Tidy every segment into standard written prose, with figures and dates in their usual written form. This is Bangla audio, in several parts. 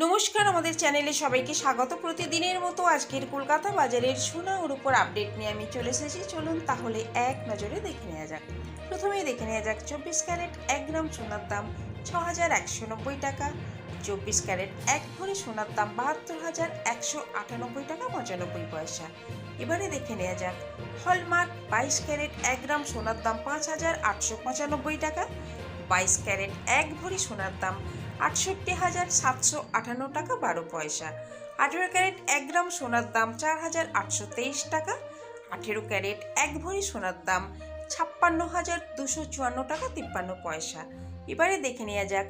নমস্কার, আমাদের চ্যানেলে সবাইকে স্বাগত। প্রতিদিনের মতো আজকের কলকাতা বাজারের সোনা ওর উপর আপডেট নিয়ে আমি চলে এসেছি। চলুন তাহলে এক নজরে দেখে নেওয়া যাক। প্রথমেই দেখে নেওয়া যাক 24 ক্যারেট 1 গ্রাম সোনার দাম 6,190 টাকা। 24 ক্যারেট 1 ভরি সোনার দাম 72,198 টাকা 95 পয়সা। এবারে দেখে নেওয়া যাক হলমার্ক 22 ক্যারেট 1 গ্রাম সোনার দাম 5,895 টাকা। 22 ক্যারেট 1 ভরি সোনার দাম 68,758 টাকা 12 পয়সা। 18 ক্যারেট 1 গ্রাম সোনার দাম 4,823 টাকা। 18 ক্যারেট 1 ভরি সোনার দাম 56,254 টাকা 53 পয়সা। এবারে দেখে নেওয়া যাক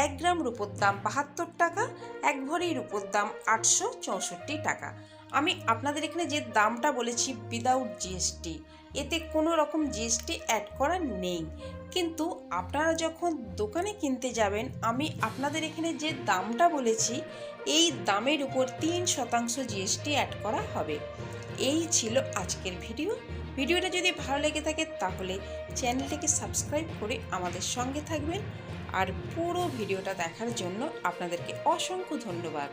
1 গ্রাম রূপোর দাম 72 টাকা, 1 ভরি রূপোর দাম 864 টাকা। আমি আপনাদের এখানে যে দামটা বলেছি উইদাউট জিএসটি, এতে কোনো রকম জিএসটি অ্যাড করা নেই। কিন্তু আপনারা যখন দোকানে কিনতে যাবেন, আমি আপনাদের এখানে যে দামটা বলেছি এই দামের উপর 3% জিএসটি অ্যাড করা হবে। এই ছিল আজকের ভিডিওটা যদি ভালো লেগে থাকে তাহলে চ্যানেলটিকে সাবস্ক্রাইব করে আমাদের সঙ্গে থাকবেন। আর পুরো ভিডিওটা দেখার জন্য আপনাদেরকে অসংখ্য ধন্যবাদ।